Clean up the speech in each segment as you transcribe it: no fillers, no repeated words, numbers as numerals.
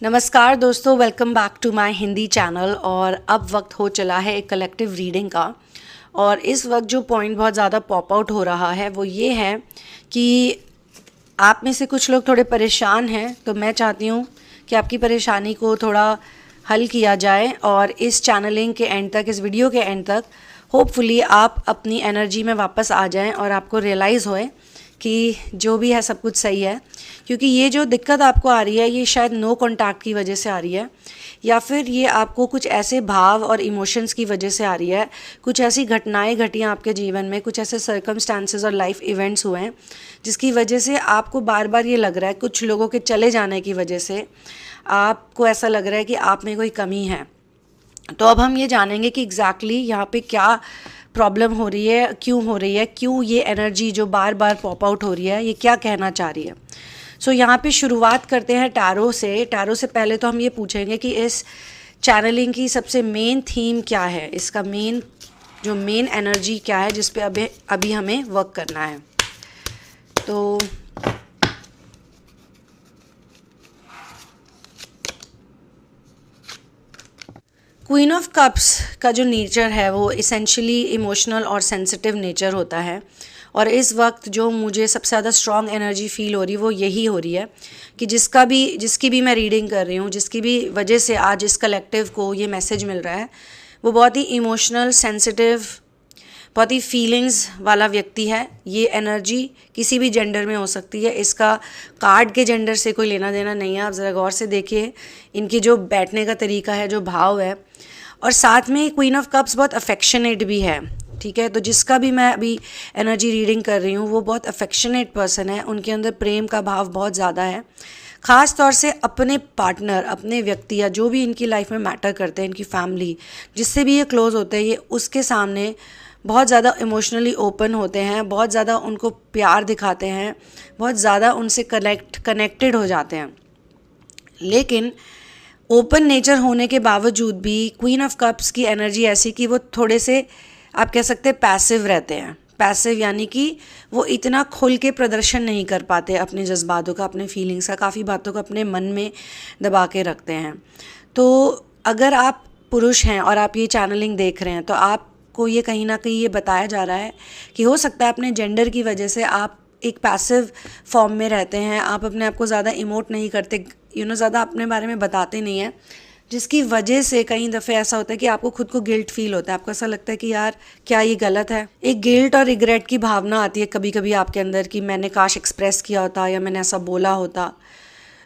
नमस्कार दोस्तों, welcome back to my Hindi channel. और अब वक्त हो चला है एक कलेक्टिव रीडिंग का। और इस वक्त जो पॉइंट बहुत ज़्यादा पॉप आउट हो रहा है वो ये है कि आप में से कुछ लोग थोड़े परेशान हैं, तो मैं चाहती हूँ कि आपकी परेशानी को थोड़ा हल किया जाए। और इस चैनलिंग के एंड तक, इस वीडियो के एंड तक होपफुली आप अपनी एनर्जी में वापस आ जाएं और आपको रियलाइज़ होए कि जो भी है सब कुछ सही है। क्योंकि ये जो दिक्कत आपको आ रही है ये शायद नो कॉन्टैक्ट की वजह से आ रही है, या फिर ये आपको कुछ ऐसे भाव और इमोशंस की वजह से आ रही है। कुछ ऐसी घटनाएं घटी हैं आपके जीवन में, कुछ ऐसे सर्कमस्टांसेस और लाइफ इवेंट्स हुए हैं जिसकी वजह से आपको बार बार ये लग रहा है, कुछ लोगों के चले जाने की वजह से आपको ऐसा लग रहा है कि आप में कोई कमी है। तो अब हम ये जानेंगे कि एग्जैक्टली यहाँ पे क्या प्रॉब्लम हो रही है, क्यों हो रही है, क्यों ये एनर्जी जो बार बार पॉप आउट हो रही है ये क्या कहना चाह रही है। सो यहाँ पे शुरुआत करते हैं टैरो से। टैरो से पहले तो हम ये पूछेंगे कि इस चैनलिंग की सबसे मेन थीम क्या है, इसका मेन एनर्जी क्या है जिस पे अभी हमें वर्क करना है। तो क्वीन ऑफ कप्स का जो नेचर है वो इसेंशियली इमोशनल और सेंसिटिव नेचर होता है। और इस वक्त जो मुझे सबसे ज़्यादा स्ट्रॉन्ग एनर्जी फील हो रही है वो यही हो रही है कि जिसकी भी मैं रीडिंग कर रही हूँ, जिसकी भी वजह से आज इस कलेक्टिव को ये मैसेज मिल रहा है, वो बहुत ही इमोशनल, सेंसिटिव, बहुत ही फीलिंग्स वाला व्यक्ति है। ये एनर्जी किसी भी जेंडर में हो सकती है, इसका कार्ड के जेंडर से कोई लेना देना नहीं है। आप ज़रा गौर से देखिए इनकी जो बैठने का तरीका है, जो भाव है। और साथ में क्वीन ऑफ कप्स बहुत अफेक्शनेट भी है, ठीक है। तो जिसका भी मैं अभी एनर्जी रीडिंग कर रही हूँ वो बहुत अफेक्शनेट पर्सन है, उनके अंदर प्रेम का भाव बहुत ज़्यादा है। ख़ास तौर से अपने पार्टनर, अपने व्यक्ति या जो भी इनकी लाइफ में मैटर करते हैं, इनकी फैमिली, जिससे भी ये क्लोज होते हैं, ये उसके सामने बहुत ज़्यादा इमोशनली ओपन होते हैं, बहुत ज़्यादा उनको प्यार दिखाते हैं, बहुत ज़्यादा उनसे कनेक्टेड हो जाते हैं। लेकिन ओपन नेचर होने के बावजूद भी क्वीन ऑफ कप्स की एनर्जी ऐसी कि वो थोड़े से, आप कह सकते हैं, पैसिव रहते हैं। पैसिव यानी कि वो इतना खुल के प्रदर्शन नहीं कर पाते अपने जज्बातों का, अपने फीलिंग्स का, काफ़ी बातों को अपने मन में दबा के रखते हैं। तो अगर आप पुरुष हैं और आप ये चैनलिंग देख रहे हैं तो आपको ये कहीं ना कहीं ये बताया जा रहा है कि हो सकता है अपने जेंडर की वजह से आप एक पैसिव फॉर्म में रहते हैं, आप अपने आप को ज़्यादा इमोट नहीं करते, ज़्यादा अपने बारे में बताते नहीं हैं, जिसकी वजह से कई दफ़े ऐसा होता है कि आपको खुद को गिल्ट फील होता है। आपको ऐसा लगता है कि यार क्या ये गलत है। एक गिल्ट और रिग्रेट की भावना आती है कभी कभी आपके अंदर कि मैंने काश एक्सप्रेस किया होता या मैंने ऐसा बोला होता।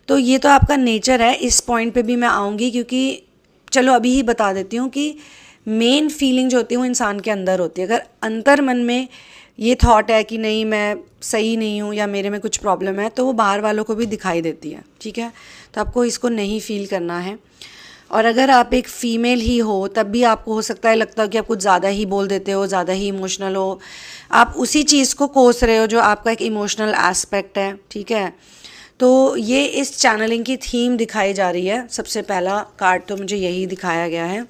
तो ये तो आपका नेचर है। इस पॉइंट पे भी मैं आऊँगी, क्योंकि चलो अभी ही बता देती हूँ कि मेन फीलिंग जो होती है वो इंसान के अंदर होती है। अगर अंतर मन में ये थॉट है कि नहीं मैं सही नहीं हूँ या मेरे में कुछ प्रॉब्लम है, तो वो बाहर वालों को भी दिखाई देती है, ठीक है। तो आपको इसको नहीं फील करना है। और अगर आप एक फ़ीमेल ही हो तब भी आपको हो सकता है, लगता हो कि आप कुछ ज़्यादा ही बोल देते हो, ज़्यादा ही इमोशनल हो, आप उसी चीज़ को कोस रहे हो जो आपका एक इमोशनल एस्पेक्ट है, ठीक है। तो ये इस चैनलिंग की थीम दिखाई जा रही है। सबसे पहला कार्ड तो मुझे यही दिखाया गया है।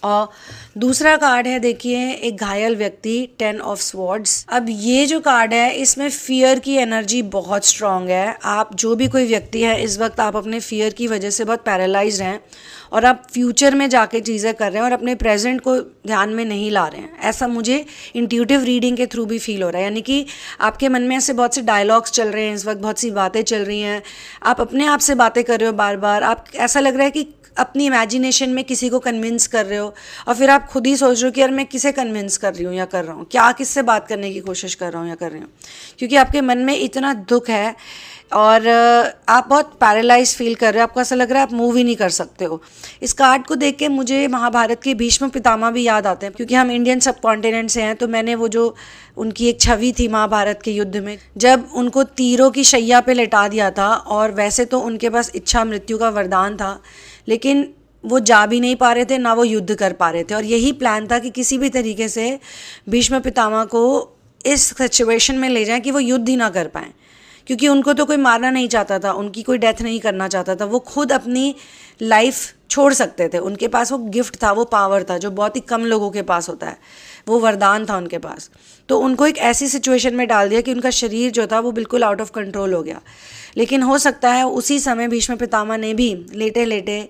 और दूसरा कार्ड है, देखिए, एक घायल व्यक्ति, 10 ऑफ स्वॉर्ड्स। अब ये जो कार्ड है इसमें फियर की एनर्जी बहुत स्ट्रांग है। आप जो भी कोई व्यक्ति है इस वक्त आप अपने फियर की वजह से बहुत पैरालाइज्ड हैं और आप फ्यूचर में जाके चीज़ें कर रहे हैं और अपने प्रेजेंट को ध्यान में नहीं ला रहे हैं। ऐसा मुझे इंट्यूटिव रीडिंग के थ्रू भी फील हो रहा है। यानी कि आपके मन में ऐसे बहुत से डायलॉग्स चल रहे हैं इस वक्त, बहुत सी बातें चल रही हैं, आप अपने आप से बातें कर रहे हो बार बार। आप ऐसा लग रहा है कि अपनी इमेजिनेशन में किसी को कन्विंस कर रहे हो और फिर आप खुद ही सोच रहे हो कि यार मैं किसे कन्विंस कर रही हूँ या कर रहा हूँ, क्या किससे बात करने की कोशिश कर रहा हूँ या कर रही हूँ, क्योंकि आपके मन में इतना दुख है और आप बहुत पैरालाइज फील कर रहे हो। आपको ऐसा लग रहा है आप मूव ही नहीं कर सकते हो। इस कार्ड को देख के मुझे महाभारत के भीष्म पितामह भी याद आते हैं, क्योंकि हम इंडियन सब कॉन्टिनेंट से हैं। तो मैंने वो जो उनकी एक छवि थी महाभारत के युद्ध में, जब उनको तीरों की शैया पे लेटा दिया था, और वैसे तो उनके पास इच्छा मृत्यु का वरदान था, लेकिन वो जा भी नहीं पा रहे थे, ना वो युद्ध कर पा रहे थे। और यही प्लान था कि किसी भी तरीके से भीष्म पितामह को इस सिचुएशन में ले जाएं कि वो युद्ध ही ना कर पाएँ, क्योंकि उनको तो कोई मारना नहीं चाहता था, उनकी कोई डेथ नहीं करना चाहता था। वो खुद अपनी लाइफ छोड़ सकते थे, उनके पास वो गिफ्ट था, वो पावर था जो बहुत ही कम लोगों के पास होता है। वो वरदान था उनके पास। तो उनको एक ऐसी सिचुएशन में डाल दिया कि उनका शरीर जो था वो बिल्कुल आउट ऑफ कंट्रोल हो गया। लेकिन हो सकता है उसी समय भीष्म पितामह ने भी लेटे लेटे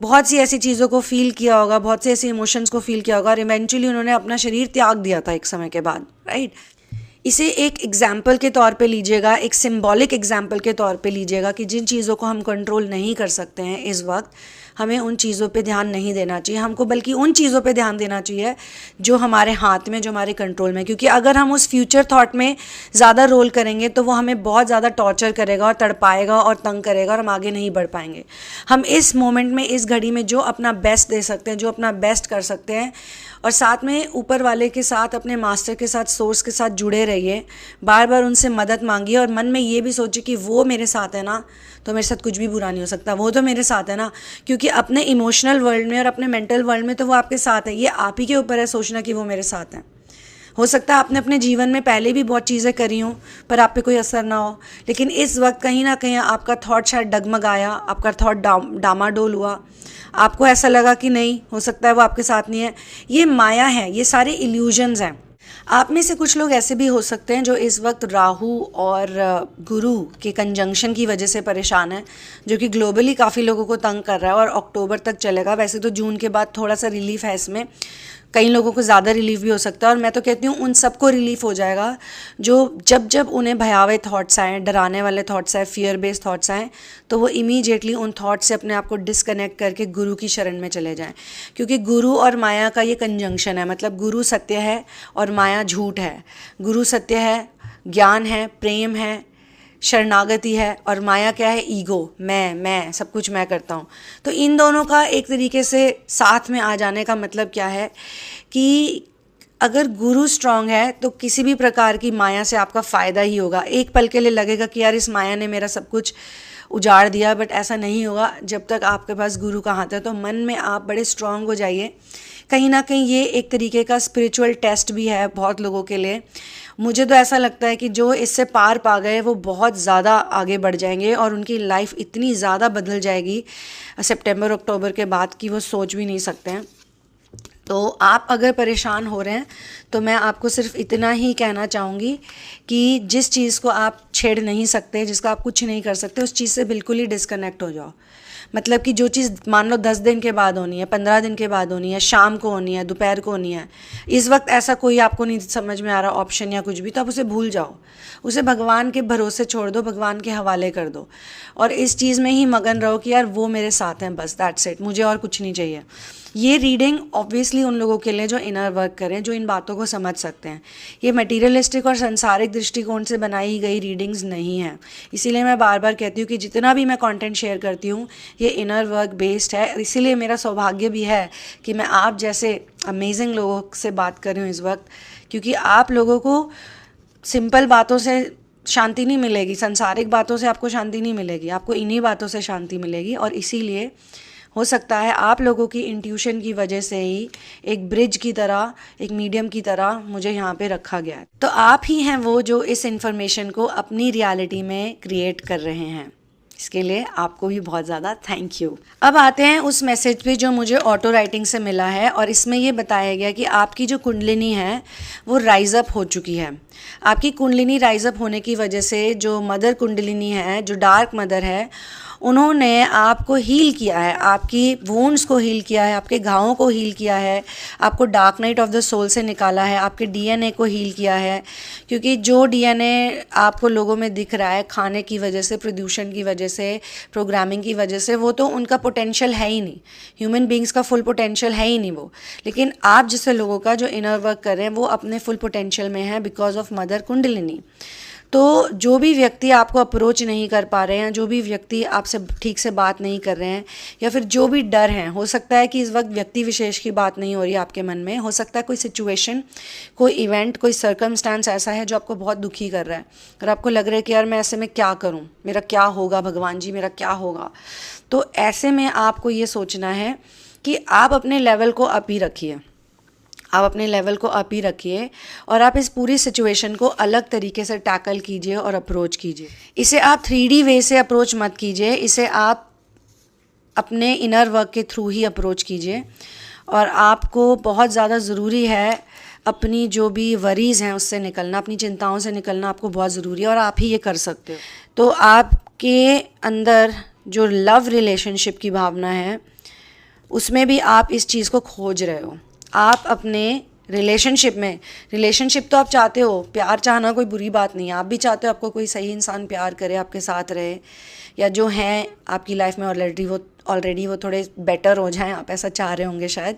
बहुत सी ऐसी चीज़ों को फील किया होगा, बहुत से ऐसे इमोशंस को फील किया होगा, और इवेंचुअली उन्होंने अपना शरीर त्याग दिया था एक समय के बाद, राइट। इसे एक एग्जाम्पल के तौर पे लीजिएगा, एक सिंबॉलिक एग्जाम्पल के तौर पे लीजिएगा कि जिन चीज़ों को हम कंट्रोल नहीं कर सकते हैं इस वक्त, हमें उन चीज़ों पे ध्यान नहीं देना चाहिए हमको, बल्कि उन चीज़ों पे ध्यान देना चाहिए जो हमारे हाथ में, जो हमारे कंट्रोल में। क्योंकि अगर हम उस फ्यूचर थॉट में ज़्यादा रोल करेंगे तो वो हमें बहुत ज़्यादा टॉर्चर करेगा और तड़पाएगा और तंग करेगा, और हम आगे नहीं बढ़ पाएंगे। हम इस मोमेंट में, इस घड़ी में जो अपना बेस्ट दे सकते हैं, जो अपना बेस्ट कर सकते हैं, और साथ में ऊपर वाले के साथ, अपने मास्टर के साथ, सोर्स के साथ जुड़े रहिए, बार बार उनसे मदद मांगिए, और मन में ये भी सोचिए कि वो मेरे साथ है ना, तो मेरे साथ कुछ भी बुरा नहीं हो सकता, वो तो मेरे साथ है ना। क्योंकि अपने इमोशनल वर्ल्ड में और अपने मेंटल वर्ल्ड में तो वो आपके साथ है, ये आप ही के ऊपर है सोचना कि वो मेरे साथ हैं। हो सकता है आपने अपने जीवन में पहले भी बहुत चीज़ें करी हों पर आप पे कोई असर ना हो, लेकिन इस वक्त कहीं ना कहीं आपका थॉट शायद डगमगाया, आपका थॉट डामाडोल हुआ, आपको ऐसा लगा कि नहीं, हो सकता है वो आपके साथ नहीं है। ये माया है, ये सारे इल्यूजन्स हैं। आप में से कुछ लोग ऐसे भी हो सकते हैं जो इस वक्त राहु और गुरु के कंजंक्शन की वजह से परेशान है, जो कि ग्लोबली काफ़ी लोगों को तंग कर रहा है और अक्टूबर तक चलेगा। वैसे तो जून के बाद थोड़ा सा रिलीफ है इसमें, कई लोगों को ज़्यादा रिलीफ भी हो सकता है, और मैं तो कहती हूँ उन सबको रिलीफ हो जाएगा जो जब उन्हें भयावह थॉट्स आएँ, डराने वाले थॉट्स आए, फियर बेस्ड थॉट्स आएँ, तो वो इमीडिएटली उन थॉट्स से अपने आप को डिस्कनेक्ट करके गुरु की शरण में चले जाएं। क्योंकि गुरु और माया का ये कंजंक्शन है, मतलब गुरु सत्य है और माया झूठ है। गुरु सत्य है, ज्ञान है, प्रेम है, शरणागति है, और माया क्या है, ईगो, मैं सब कुछ मैं करता हूँ। तो इन दोनों का एक तरीके से साथ में आ जाने का मतलब क्या है कि अगर गुरु स्ट्रांग है तो किसी भी प्रकार की माया से आपका फ़ायदा ही होगा। एक पल के लिए लगेगा कि यार इस माया ने मेरा सब कुछ उजाड़ दिया, बट ऐसा नहीं होगा जब तक आपके पास गुरु का हाथ है। तो मन में आप बड़े स्ट्रांग हो जाइए। कहीं ना कहीं ये एक तरीके का स्पिरिचुअल टेस्ट भी है बहुत लोगों के लिए। मुझे तो ऐसा लगता है कि जो इससे पार पा गए वो बहुत ज़्यादा आगे बढ़ जाएंगे और उनकी लाइफ इतनी ज़्यादा बदल जाएगी सितंबर अक्टूबर के बाद कि वो सोच भी नहीं सकते हैं। तो आप अगर परेशान हो रहे हैं तो मैं आपको सिर्फ इतना ही कहना चाहूँगी कि जिस चीज़ को आप छेड़ नहीं सकते, जिसका आप कुछ नहीं कर सकते, उस चीज़ से बिल्कुल ही डिस्कनेक्ट हो जाओ। मतलब कि जो चीज़ मान लो 10 दिन के बाद होनी है, 15 दिन के बाद होनी है, शाम को होनी है, दोपहर को होनी है, इस वक्त ऐसा कोई आपको नहीं समझ में आ रहा ऑप्शन या कुछ भी, तो आप उसे भूल जाओ, उसे भगवान के भरोसे छोड़ दो, भगवान के हवाले कर दो, और इस चीज़ में ही मगन रहो कि यार वो मेरे साथ हैं, बस दैट्स इट, मुझे और कुछ नहीं चाहिए। ये रीडिंग ऑब्वियसली उन लोगों के लिए जो इनर वर्क करें, जो इन बातों को समझ सकते हैं। ये मटीरियलिस्टिक और संसारिक दृष्टिकोण से बनाई गई रीडिंग्स नहीं हैं। इसीलिए मैं बार बार कहती हूँ कि जितना भी मैं कंटेंट शेयर करती हूँ ये इनर वर्क बेस्ड है। इसीलिए मेरा सौभाग्य भी है कि मैं आप जैसे अमेजिंग लोगों से बात कर रही हूँ इस वक्त, क्योंकि आप लोगों को सिंपल बातों से शांति नहीं मिलेगी, संसारिक बातों से आपको शांति नहीं मिलेगी, आपको इन्हीं बातों से शांति मिलेगी। और इसीलिए हो सकता है आप लोगों की इंट्यूशन की वजह से ही एक ब्रिज की तरह, एक मीडियम की तरह मुझे यहाँ पे रखा गया है। तो आप ही हैं वो जो इस इन्फॉर्मेशन को अपनी रियलिटी में क्रिएट कर रहे हैं। इसके लिए आपको भी बहुत ज़्यादा थैंक यू। अब आते हैं उस मैसेज पे जो मुझे ऑटो राइटिंग से मिला है, और इसमें ये बताया गया कि आपकी जो कुंडलिनी है वो राइज अप हो चुकी है। आपकी कुंडलिनी राइज अप होने की वजह से जो मदर कुंडलिनी है, जो डार्क मदर है, उन्होंने आपको हील किया है, आपकी वुंड्स को हील किया है, आपके घावों को हील किया है, आपको dark night of the soul से निकाला है, आपके डीएनए को हील किया है। क्योंकि जो डीएनए आपको लोगों में दिख रहा है खाने की वजह से, प्रदूषण की वजह से, प्रोग्रामिंग की वजह से, वो तो उनका पोटेंशियल है ही नहीं, ह्यूमन बींग्स का फुल पोटेंशियल है ही नहीं वो। लेकिन आप जैसे लोगों का जो इनर वर्क कर रहे हैं वो अपने फुल पोटेंशियल में है बिकॉज ऑफ मदर कुंडलिनी। तो जो भी व्यक्ति आपको अप्रोच नहीं कर पा रहे हैं, जो भी व्यक्ति आपसे ठीक से बात नहीं कर रहे हैं, या फिर जो भी डर हैं, हो सकता है कि इस वक्त व्यक्ति विशेष की बात नहीं हो रही है आपके मन में, हो सकता है कोई सिचुएशन, कोई इवेंट, कोई सर्कमस्टांस ऐसा है जो आपको बहुत दुखी कर रहा है और आपको लग रहा है कि यार मैं ऐसे में क्या करूं, मेरा क्या होगा, भगवान जी मेरा क्या होगा। तो ऐसे में आपको ये सोचना है कि आप अपने लेवल को अप ही रखिए, आप अपने लेवल को अप ही रखिए, और आप इस पूरी सिचुएशन को अलग तरीके से टैकल कीजिए और अप्रोच कीजिए। इसे आप 3D वे से अप्रोच मत कीजिए, इसे आप अपने इनर वर्क के थ्रू ही अप्रोच कीजिए। और आपको बहुत ज़्यादा ज़रूरी है अपनी जो भी वरीज़ हैं उससे निकलना, अपनी चिंताओं से निकलना आपको बहुत ज़रूरी है और आप ही ये कर सकते हो। तो आपके अंदर जो लव रिलेशनशिप की भावना है उसमें भी आप इस चीज़ को खोज रहे हो। आप अपने रिलेशनशिप तो आप चाहते हो, प्यार चाहना कोई बुरी बात नहीं है, आप भी चाहते हो आपको कोई सही इंसान प्यार करे, आपके साथ रहे, या जो हैं आपकी लाइफ में ऑलरेडी वो थोड़े बेटर हो जाएं, आप ऐसा चाह रहे होंगे शायद,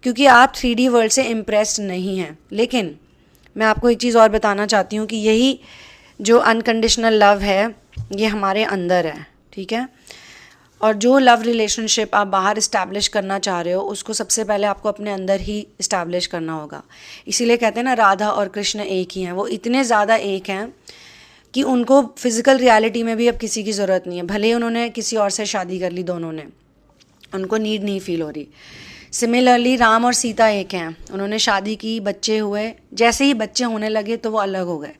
क्योंकि आप 3D वर्ल्ड से इम्प्रेस्ड नहीं हैं। लेकिन मैं आपको एक चीज़ और बताना चाहती हूँ कि यही जो अनकंडीशनल लव है ये हमारे अंदर है, ठीक है। और जो लव रिलेशनशिप आप बाहर इस्टेब्लिश करना चाह रहे हो उसको सबसे पहले आपको अपने अंदर ही इस्टेब्लिश करना होगा। इसीलिए कहते हैं ना, राधा और कृष्ण एक ही हैं। वो इतने ज़्यादा एक हैं कि उनको फिज़िकल रियलिटी में भी अब किसी की ज़रूरत नहीं है। भले ही उन्होंने किसी और से शादी कर ली, दोनों ने, उनको नीड नहीं फील हो रही। सिमिलरली राम और सीता एक हैं, उन्होंने शादी की, बच्चे हुए, जैसे ही बच्चे होने लगे तो वो अलग हो गए,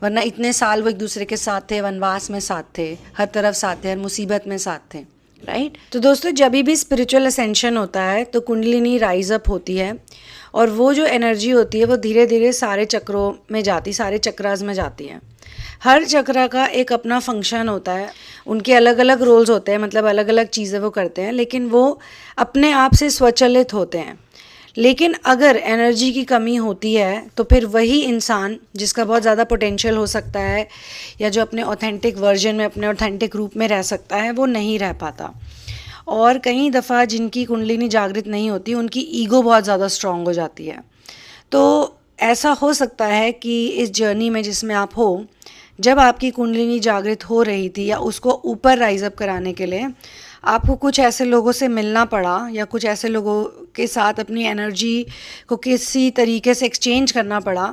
वरना इतने साल वो एक दूसरे के साथ थे, वनवास में साथ थे, हर तरफ साथ थे, हर मुसीबत में साथ थे, राइट। तो दोस्तों, जब भी स्पिरिचुअल असेंशन होता है तो कुंडलिनी राइज अप होती है और वो जो एनर्जी होती है वो धीरे धीरे सारे चक्रों में जाती, सारे चक्रास में जाती है। हर चक्र का एक अपना फंक्शन होता है, उनके अलग अलग रोल्स होते हैं, मतलब अलग अलग चीज़ें वो करते हैं, लेकिन वो अपने आप से स्वचालित होते हैं। लेकिन अगर एनर्जी की कमी होती है तो फिर वही इंसान जिसका बहुत ज़्यादा पोटेंशियल हो सकता है या जो अपने ऑथेंटिक वर्जन में, अपने ऑथेंटिक रूप में रह सकता है, वो नहीं रह पाता। और कई दफ़ा जिनकी कुंडलिनी जागृत नहीं होती उनकी ईगो बहुत ज़्यादा स्ट्रॉन्ग हो जाती है। तो ऐसा हो सकता है कि इस जर्नी में जिसमें आप हो, जब आपकी कुंडलिनी जागृत हो रही थी या उसको ऊपर राइज अप कराने के लिए आपको कुछ ऐसे लोगों से मिलना पड़ा या कुछ ऐसे लोगों के साथ अपनी एनर्जी को किसी तरीके से एक्सचेंज करना पड़ा,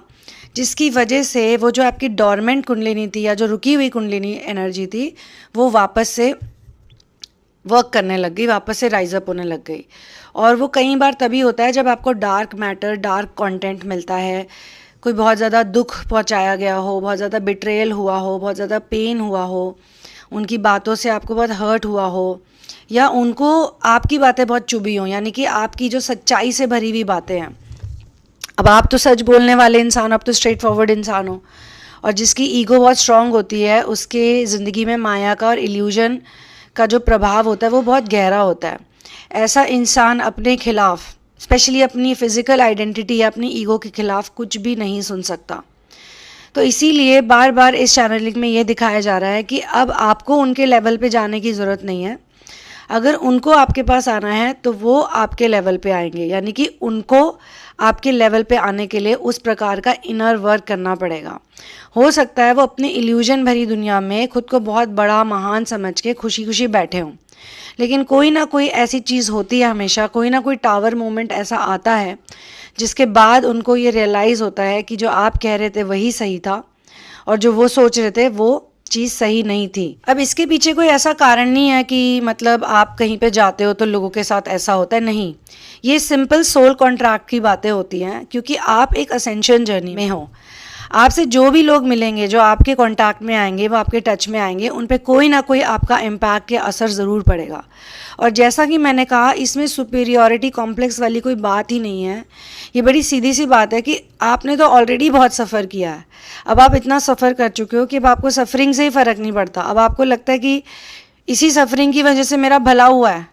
जिसकी वजह से वो जो आपकी डॉर्मेंट कुंडलिनी थी या जो रुकी हुई कुंडलिनी एनर्जी थी वो वापस से वर्क करने लग गई, वापस से राइज अप होने लग गई। और वो कई बार तभी होता है जब आपको डार्क मैटर, डार्क कंटेंट मिलता है, कोई बहुत ज़्यादा दुख पहुंचाया गया हो, बहुत ज़्यादा बिट्रेयल हुआ हो, बहुत ज़्यादा पेन हुआ हो, उनकी बातों से आपको बहुत हर्ट हुआ हो, या उनको आपकी बातें बहुत चुभी हों, यानी कि आपकी जो सच्चाई से भरी हुई बातें हैं। अब आप तो सच बोलने वाले इंसान, आप तो स्ट्रेट फॉरवर्ड इंसान हो, और जिसकी ईगो बहुत स्ट्रांग होती है उसके ज़िंदगी में माया का और इल्यूजन का जो प्रभाव होता है वो बहुत गहरा होता है। ऐसा इंसान अपने खिलाफ, स्पेशली अपनी फ़िज़िकल आइडेंटिटी या अपनी ईगो के खिलाफ कुछ भी नहीं सुन सकता। तो इसीलिए बार बार इस चैनलिंग में ये दिखाया जा रहा है कि अब आपको उनके लेवल पे जाने की ज़रूरत नहीं है। अगर उनको आपके पास आना है तो वो आपके लेवल पे आएंगे, यानी कि उनको आपके लेवल पे आने के लिए उस प्रकार का इनर वर्क करना पड़ेगा। हो सकता है वो अपनी इल्यूजन भरी दुनिया में खुद को बहुत बड़ा महान समझ के खुशी खुशी बैठे हों, लेकिन कोई ना कोई ऐसी चीज़ होती है हमेशा, कोई ना कोई टावर मोमेंट ऐसा आता है जिसके बाद उनको ये रियलाइज़ होता है कि जो आप कह रहे थे वही सही था और जो वो सोच रहे थे वो चीज़ सही नहीं थी। अब इसके पीछे कोई ऐसा कारण नहीं है कि मतलब आप कहीं पे जाते हो तो लोगों के साथ ऐसा होता है, नहीं। ये सिंपल सोल कॉन्ट्रैक्ट की बातें होती हैं, क्योंकि आप एक असेंशन जर्नी में हो। आपसे जो भी लोग मिलेंगे, जो आपके कांटेक्ट में आएंगे, वो आपके टच में आएंगे, उन पे कोई ना कोई आपका इम्पैक्ट या असर ज़रूर पड़ेगा। और जैसा कि मैंने कहा, इसमें सुपीरियॉरिटी कॉम्प्लेक्स वाली कोई बात ही नहीं है। ये बड़ी सीधी सी बात है कि आपने तो ऑलरेडी बहुत सफ़र किया है, अब आप इतना सफ़र कर चुके हो कि अब आपको सफरिंग से ही फ़र्क नहीं पड़ता। अब आपको लगता है कि इसी सफरिंग की वजह से मेरा भला हुआ है,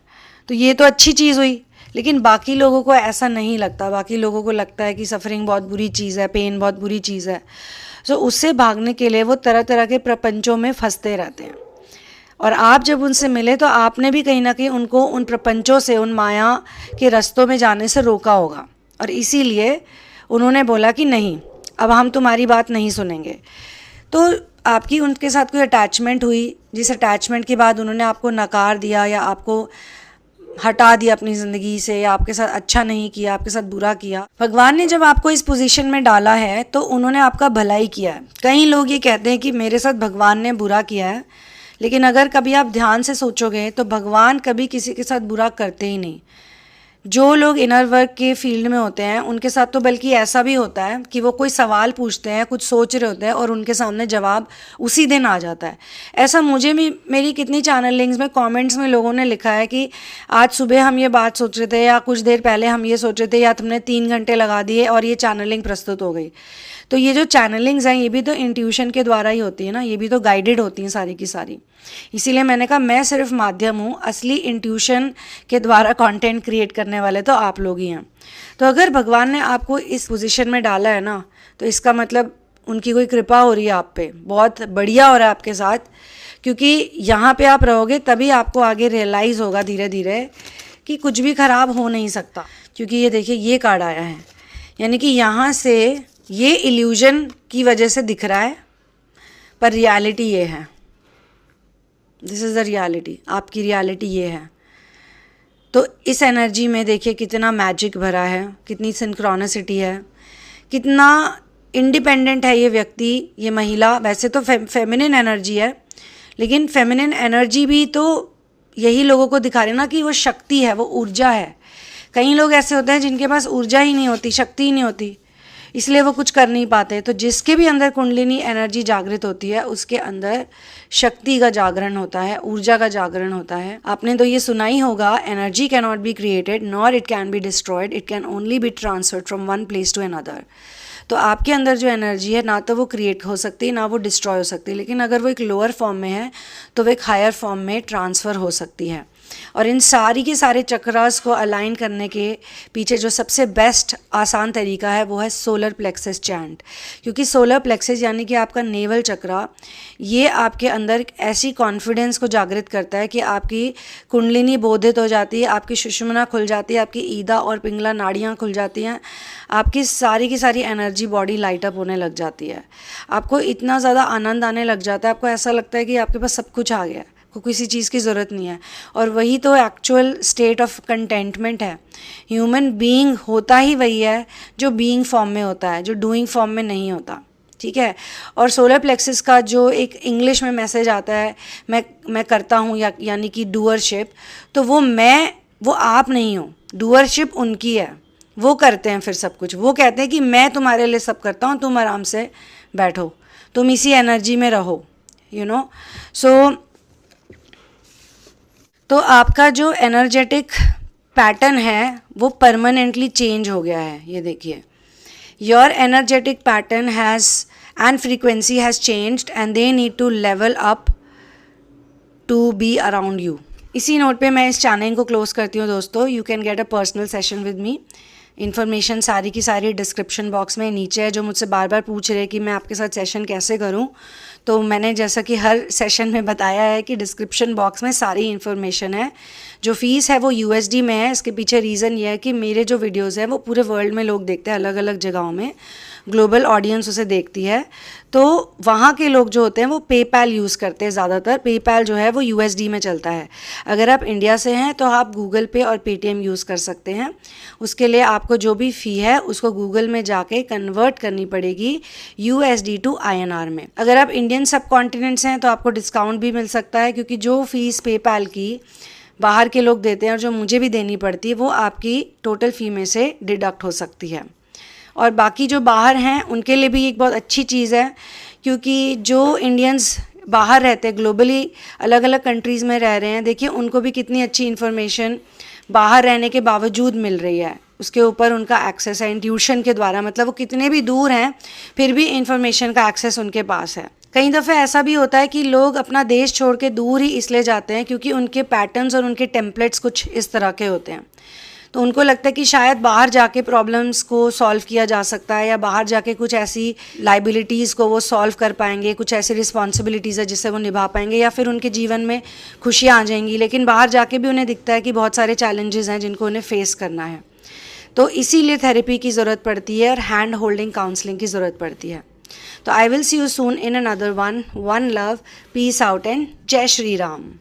तो ये तो अच्छी चीज़ हुई। लेकिन बाकी लोगों को ऐसा नहीं लगता, बाकी लोगों को लगता है कि सफरिंग बहुत बुरी चीज़ है, पेन बहुत बुरी चीज़ है। सो उससे भागने के लिए वो तरह तरह के प्रपंचों में फंसते रहते हैं। और आप जब उनसे मिले तो आपने भी कहीं ना कहीं उनको उन प्रपंचों से, उन माया के रास्तों में जाने से रोका होगा, और इसीलिए उन्होंने बोला कि नहीं, अब हम तुम्हारी बात नहीं सुनेंगे। तो आपकी उनके साथ कोई अटैचमेंट हुई, जिस अटैचमेंट के बाद उन्होंने आपको नकार दिया या आपको हटा दिया अपनी ज़िंदगी से, या आपके साथ अच्छा नहीं किया, आपके साथ बुरा किया। भगवान ने जब आपको इस पोजीशन में डाला है तो उन्होंने आपका भलाई किया है। कई लोग ये कहते हैं कि मेरे साथ भगवान ने बुरा किया है, लेकिन अगर कभी आप ध्यान से सोचोगे तो भगवान कभी किसी के साथ बुरा करते ही नहीं। जो लोग इनर वर्क के फील्ड में होते हैं उनके साथ तो बल्कि ऐसा भी होता है कि वो कोई सवाल पूछते हैं, कुछ सोच रहे होते हैं और उनके सामने जवाब उसी दिन आ जाता है। ऐसा मुझे भी मेरी कितनी चैनलिंग्स में कमेंट्स में लोगों ने लिखा है कि आज सुबह हम ये बात सोच रहे थे या कुछ देर पहले हम ये सोच रहे थे या तुमने 3 घंटे लगा दिए और ये चैनलिंग प्रस्तुत हो गई। तो ये जो चैनलिंग्स हैं ये भी तो इंट्यूशन के द्वारा ही होती है ना, ये भी तो गाइडेड होती हैं सारी की सारी। इसीलिए मैंने कहा मैं सिर्फ माध्यम हूँ, असली इंट्यूशन के द्वारा कंटेंट क्रिएट करने वाले तो आप लोग ही हैं। तो अगर भगवान ने आपको इस पोजीशन में डाला है ना, तो इसका मतलब उनकी कोई कृपा हो रही है आप पे, बहुत बढ़िया हो रहा है आपके साथ, क्योंकि यहाँ पे आप रहोगे तभी आपको आगे रियलाइज़ होगा धीरे धीरे कि कुछ भी ख़राब हो नहीं सकता। क्योंकि ये देखिए ये कार्ड आया है, यानी कि यहाँ से ये इल्यूजन की वजह से दिख रहा है पर रियलिटी ये है, दिस इज़ द रियलिटी, आपकी रियलिटी ये है। तो इस एनर्जी में देखिए कितना मैजिक भरा है, कितनी सिंक्रोनिसिटी है, कितना इंडिपेंडेंट है ये व्यक्ति, ये महिला। वैसे तो फेमिनिन एनर्जी है, लेकिन फेमिनिन एनर्जी भी तो यही लोगों को दिखा रही है ना कि वो शक्ति है, वो ऊर्जा है। कई लोग ऐसे होते हैं जिनके पास ऊर्जा ही नहीं होती, शक्ति ही नहीं होती, इसलिए वो कुछ कर नहीं पाते। तो जिसके भी अंदर कुंडलिनी एनर्जी जागृत होती है उसके अंदर शक्ति का जागरण होता है, ऊर्जा का जागरण होता है। आपने तो ये सुना ही होगा, energy can not be created nor it can be destroyed, it can only be transferred from one place to another. तो आपके अंदर जो एनर्जी है ना तो वो क्रिएट हो सकती है ना वो डिस्ट्रॉय हो सकती है, लेकिन अगर वो एक लोअर फॉर्म में है तो वो एक हायर फॉर्म में ट्रांसफ़र हो सकती है। और इन सारी के सारे चक्रास को अलाइन करने के पीछे जो सबसे बेस्ट आसान तरीका है वो है सोलर प्लेक्सस चैंट। क्योंकि सोलर प्लेक्सस यानी कि आपका नेवल चक्रा, ये आपके अंदर ऐसी कॉन्फिडेंस को जागृत करता है कि आपकी कुंडलिनी बोधित हो जाती है, आपकी सुषुम्ना खुल जाती है, आपकी ईदा और पिंगला नाड़ियाँ खुल जाती हैं, आपकी सारी की सारी एनर्जी बॉडी लाइट अप होने लग जाती है। आपको इतना ज़्यादा आनंद आने लग जाता है, आपको ऐसा लगता है कि आपके पास सब कुछ आ गया है, को किसी चीज़ की ज़रूरत नहीं है। और वही तो एक्चुअल स्टेट ऑफ कंटेंटमेंट है। ह्यूमन बीइंग होता ही वही है जो बीइंग फॉर्म में होता है, जो डूइंग फॉर्म में नहीं होता, ठीक है। और सोलर प्लेक्सस का जो एक इंग्लिश में मैसेज आता है, मैं करता हूँ यानी कि डूअरशिप, तो वो आप नहीं हो, डूअरशिप उनकी है, वो करते हैं फिर सब कुछ। वो कहते हैं कि मैं तुम्हारे लिए सब करता हूँ, तुम आराम से बैठो, तुम इसी एनर्जी में रहो, यू नो। सो तो आपका जो एनर्जेटिक पैटर्न है वो परमानेंटली चेंज हो गया है। ये देखिए, your energetic pattern has and frequency has changed and they need to level up to be around you. इसी नोट पे मैं इस चैनल को क्लोज करती हूँ दोस्तों। You can get a personal session with me. Information सारी की सारी डिस्क्रिप्शन बॉक्स में नीचे है। जो मुझसे बार बार पूछ रहे कि मैं आपके साथ सेशन कैसे करूं, तो मैंने जैसा कि हर सेशन में बताया है कि डिस्क्रिप्शन बॉक्स में सारी इन्फॉर्मेशन है। जो फ़ीस है वो USD में है। इसके पीछे रीज़न ये है कि मेरे जो वीडियोज़ हैं वो पूरे वर्ल्ड में लोग देखते हैं, अलग अलग जगहों में ग्लोबल ऑडियंस उसे देखती है। तो वहाँ के लोग जो होते हैं वो पेपैल यूज़ करते हैं ज़्यादातर। पेपैल जो है वो USD में चलता है। अगर आप इंडिया से हैं तो आप गूगल पे और पेटीएम यूज़ कर सकते हैं। उसके लिए आपको जो भी फ़ी है उसको गूगल में जाके कन्वर्ट करनी पड़ेगी USD टू INR में। अगर आप इंडियन सब कॉन्टिनेंट्स हैं तो आपको डिस्काउंट भी मिल सकता है, क्योंकि जो फ़ीस पेपैल की बाहर के लोग देते हैं और जो मुझे भी देनी पड़ती है वो आपकी टोटल फ़ी में से डिडक्ट हो सकती है। और बाकी जो बाहर हैं उनके लिए भी एक बहुत अच्छी चीज़ है, क्योंकि जो इंडियंस बाहर रहते हैं, ग्लोबली अलग अलग कंट्रीज़ में रह रहे हैं, देखिए उनको भी कितनी अच्छी इन्फॉर्मेशन बाहर रहने के बावजूद मिल रही है। उसके ऊपर उनका एक्सेस है इंट्यूशन के द्वारा, मतलब वो कितने भी दूर हैं फिर भी इन्फॉर्मेशन का एक्सेस उनके पास है। कई दफ़े ऐसा भी होता है कि लोग अपना देश छोड़ के दूर ही इसलिए जाते हैं क्योंकि उनके पैटर्न्स और उनके टेम्पलेट्स कुछ इस तरह के होते हैं। तो उनको लगता है कि शायद बाहर जाके प्रॉब्लम्स को सॉल्व किया जा सकता है, या बाहर जाके कुछ ऐसी लाइबिलिटीज़ को वो सॉल्व कर पाएंगे, कुछ ऐसी रिस्पॉन्सिबिलिटीज़ है जिससे वो निभा पाएंगे, या फिर उनके जीवन में खुशियाँ आ जाएंगी। लेकिन बाहर जाके भी उन्हें दिखता है कि बहुत सारे चैलेंजेस हैं जिनको उन्हें फेस करना है। तो इसीलिए थेरेपी की ज़रूरत पड़ती है और हैंड होल्डिंग काउंसलिंग की ज़रूरत पड़ती है। तो I will see you soon in another one love, peace out and जय श्री राम।